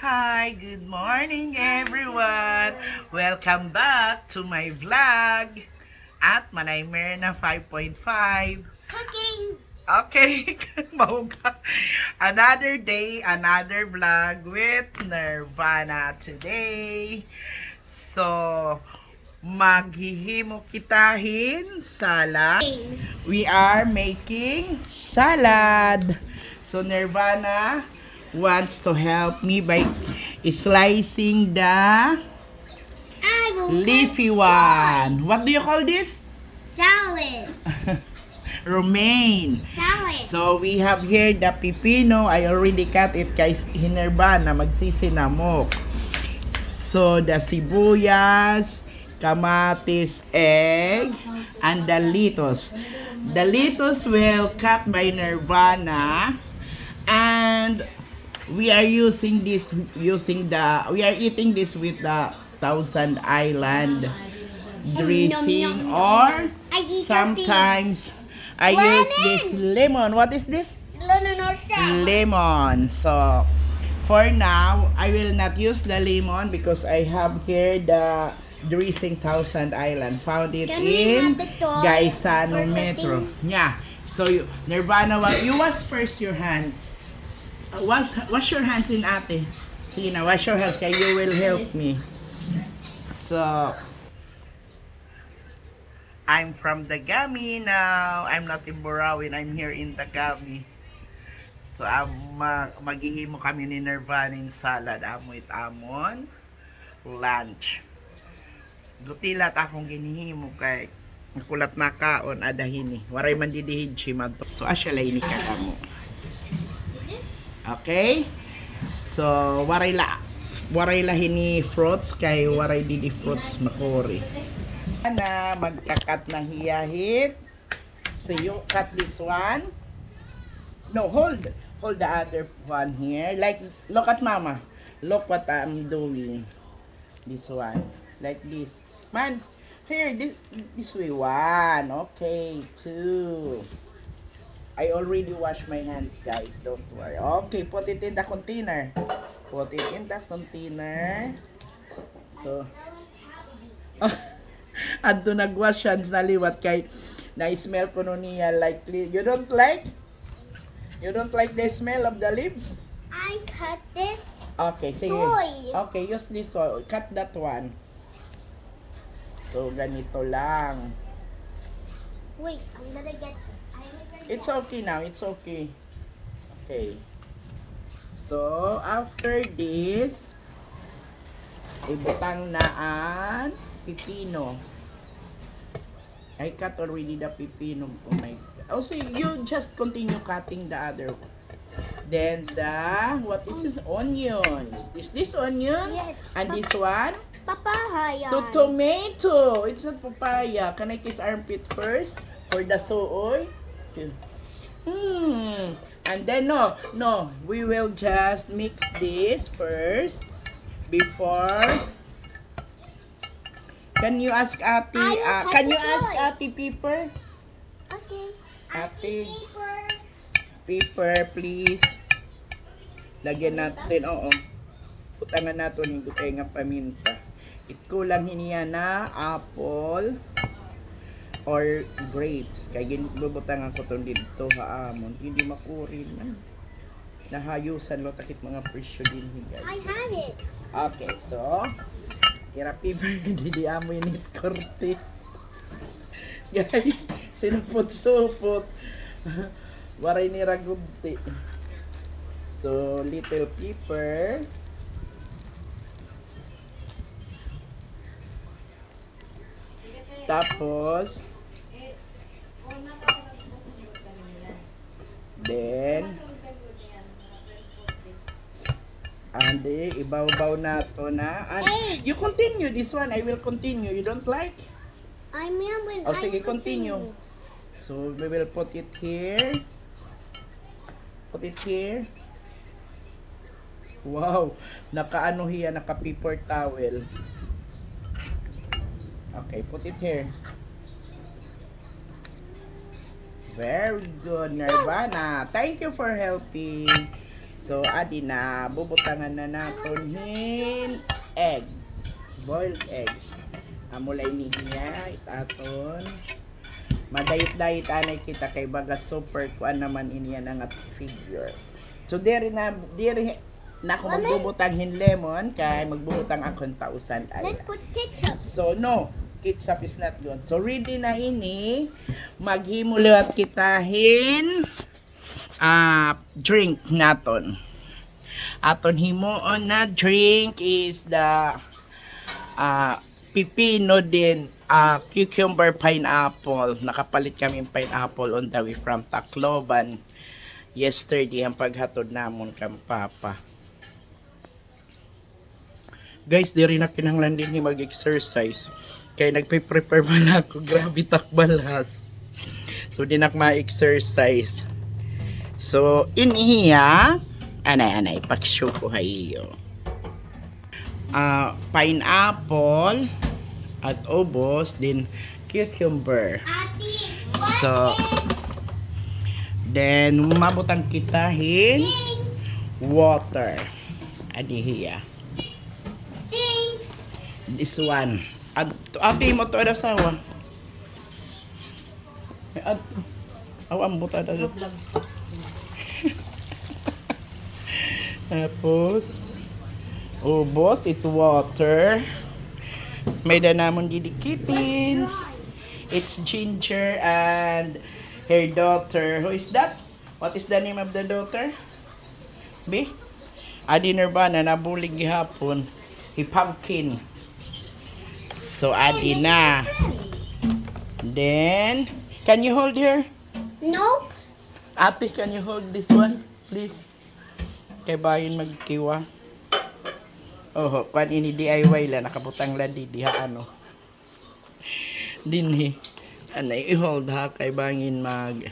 Hi, good morning everyone! Welcome back to my vlog at Manay Merna 5.5. Cooking! Okay, mauga. Another day, another vlog with Nirvana today. So, maghihimo kitahin salad. We are making salad. So Nirvana wants to help me by slicing the I will leafy one. What do you call this? salad. Romaine. Salad. So we have here the pipino. I already cut it kay Nirvana magsisinamok. So the sibuyas, kamatis, egg, and the lettuce. The lettuce will cut by Nirvana, and we are using this we are eating this with the Thousand Island dressing, or I eat sometimes I use this lemon. What is this? Lemon or salad. Lemon. So for now, I will not use the lemon because I have here the dressing Thousand Island. Found it Can we in have the toy Gaisano for Metro. cooking? Yeah. So Nirvana, you wash first your hands. Wash your hands in ate. Sige na, wash your hands kaya you will help me. So, I'm from Dagami now. I'm not in Burawin. I'm here in Dagami. So, maghihimo kami ni Nirvana in salad. Amoy amon. Lunch. Gutilat akong ginihimo kay nakulat na kaon adahini. Waray man didihid si madto. So, asya lay ni kakamo. Okay? So, waray lahi ni fruits kay waray didi fruits makuri. Na magkakat na hiyahit. So, you cut this one. No, hold the other one here. Like, look at mama. Look what I'm doing. This one. Like this. Man, here, this way. One. Okay, two. I already washed my hands, guys. Don't worry. Okay, put it in the container. Put it in the container. So, adto nagwash hands na liwat kay na-smell ko no niya like, you don't like the smell of the leaves? I cut this Okay, sige. toy. Okay, use this one. Cut that one. So, ganito lang. Wait, I'm gonna get It's okay now. It's okay. Okay. So, after this, ibutang na ang pipino. I cut already the pipino. Oh my God. Oh, so you just continue cutting the other one. Then what is this? Onions. Is this onion? Yes. And this one? papaya. Tomato. It's not papaya. Can I kiss armpit first for the soy? And then no, we will just mix this first before. Can you ask Ate? Can you ask Ate Pepper? Okay. Ate Paper. Pepper, please. Lagyan natin, putangan natin yung gutay nga paminta. Kulang hiniya na apple or grapes. Kaya ginubutangan ko itong dito haamon. Hindi makurin man. Nahayusan lo takit mga presyo din guys. I have it. Okay, so irapi ba hindi amoy ni korte. Guys, sinupot-supot. Waray ni ragunti. So, little pepper. Tapos, then, ande, ibaw-baw na to na. And you continue this one. I will continue. You don't like? I'm yelling. Oh, sige, continue. So, we will put it here. Put it here. Wow, nakaano hiya, naka-paper towel. Okay, put it here. Very good, Nirvana. Thank you for helping. So, adi na, bubutangan na naton eggs. Boiled eggs. Amulay niya, itaton. Madayit-dayit anay kita kay baga super kuan naman iniyan ang at figure. So, diri na ako magbubutang lemon kay magbubutang akong tausan ay. Let's put ketchup. So, no. Ketchup is not good. So, ready na ini. Maghimulat kitahin drink naton. Aton himuon na drink is the pipino din, cucumber pineapple. Nakapalit kami ng pineapple on the way from Tacloban. Yesterday ang paghatod namon kang papa. Guys, di rin na kinahanglan din mag-exercise. Kaya nagpe-prepare man ako. Grabe takbalas. So, di na ma-exercise. So, inihiya. Anay, paksyo ko hayo. Pineapple. At obos. Din cucumber. So, then, mabutang kitahin. Water. Adihiya. This one. Ate mo to ada sawa. Ang buta ada. Tapos ubos it water. May da namon didikitin. It's Ginger and her daughter. Who is that? What is the name of the daughter? B? Adi Nirvana nabulig gihapon. He pumpkin. So, adi na. Then, can you hold here? Nope. Ate, can you hold this one? Please. Kay bayin magkiwa. Oh, kan ini DIY la. Nakabutang la di diha ano. Dinhi. Ano, i-hold ha. Kay bangin mag...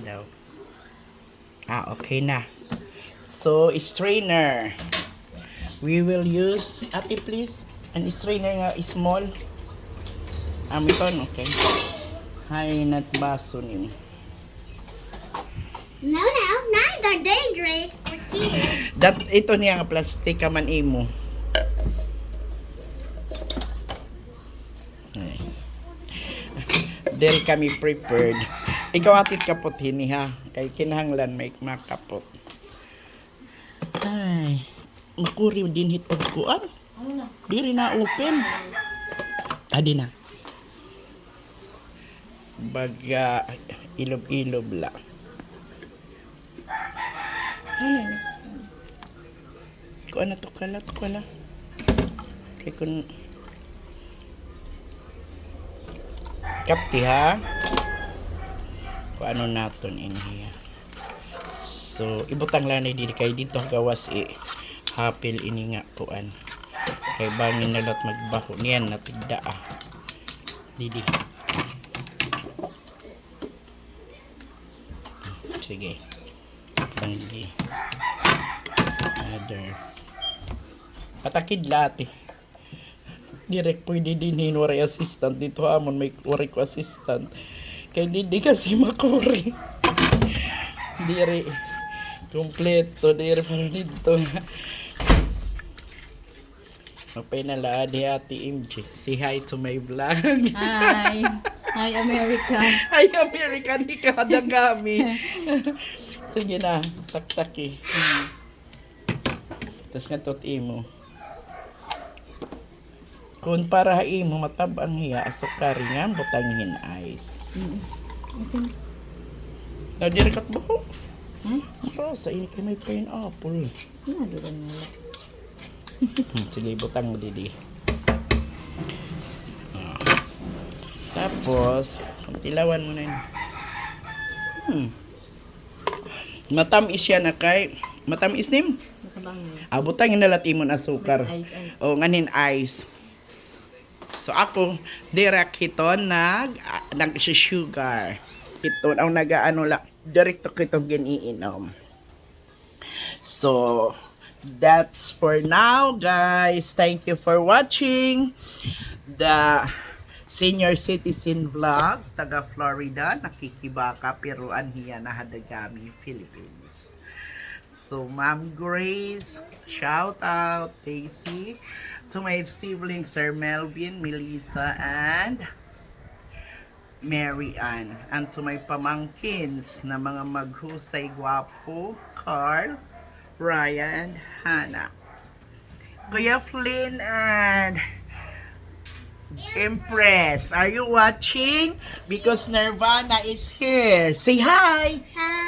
daw. Okay na. So, strainer. We will use, ate please, an strainer nga small. Amiton, okay. Hay nat baso nim. No, knives are dangerous for kids. Ito niya nga plastic ka man imo. Del kami prepared. Ikaw atit kapot hini ha. Kay kinahanglan may makapot. Ay. Makuri din hit pagkuan. Diri na open. Adi na. Baga ilob-ilob la. Ay. Kuan na to kala. Kay kun kapti ha. Ano naton in here. So, ibutang lang na dito kay dito gawas hapil ini nga kuan. Kay bangin na lot magbaho niyan na tigda Didi. Sige. Pandi. Other. Patakid lati. Direct pwede din hinwari assistant dito amon may wari ko assistant. Kay di kasi makuri. Diri. Kompleto. Diri pa dito. Mapay na laadi ati MJ. Say hi to my vlog. Hi. Hi, America. Hi, American. Ikaw dagami. Sige na. Tak-taki. Tapos nga tot imo. Kung para imo matabang hiya asukari nga butangin ice. Nadirikat ba ko? Rosa, ini kay may pineapple. Sige, butang mo didi. Tapos, tilawan mo na yun. Matamis siya na kay... Matamis nim? Butangin na latimon asukar. O, nganin ice. So ako, direct ito nag-sugar. Ito ang nag-ano lang, direct ko itong giniinom. So, that's for now, guys. Thank you for watching the senior citizen vlog, taga Florida, nakikibaka, pero anhiya na Hadagami, Philippines. So, Ma'am Grace, shout out, Daisy, to my siblings, Sir Melvin, Melissa, and Mary Ann, and to my pamangkins na mga maghusay gwapo, Carl, Ryan, Hannah, Kuya Flynn, and Empress. Are you watching? Because Nirvana is here. Say hi!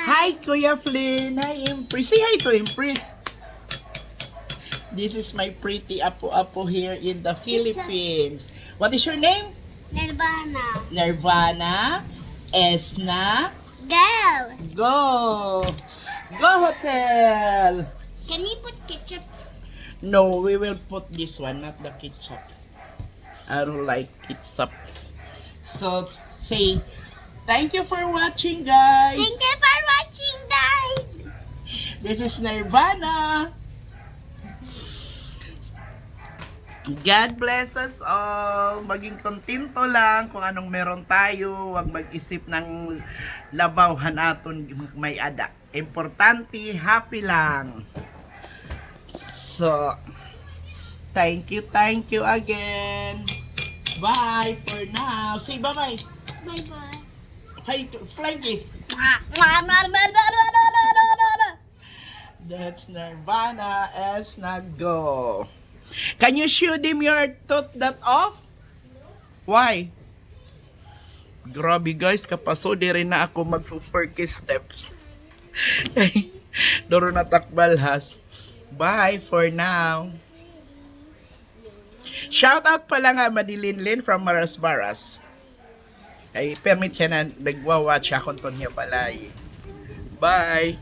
Hi, Kuya Flynn. Hi, Empress. Say hi to Empress. This is my pretty apo-apo here in the Philippines. What is your name? Nirvana. Nirvana, Esna, Go. go! Go hotel! Can you put ketchup? No, we will put this one, not the ketchup. I don't like ketchup. So, say, thank you for watching, guys. Thank you for watching, guys. This is Nirvana. God bless us all. Maging kontento lang kung anong meron tayo. Huwag mag-isip ng labawhan aton may ada. Importante, happy lang. So, thank you again. Bye for now. Say bye-bye. Bye-bye. Fly kiss. That's Nirvana as go. Can you show them your tooth that off? Why? Grabe guys, kapaso di rin na ako mag-4 steps. Doro na takbalhas. Bye for now. Shout out pala nga Madilinlin from Marasbaras. Ay, permit siya na nagwa-watch akong ton niya pala. Bye!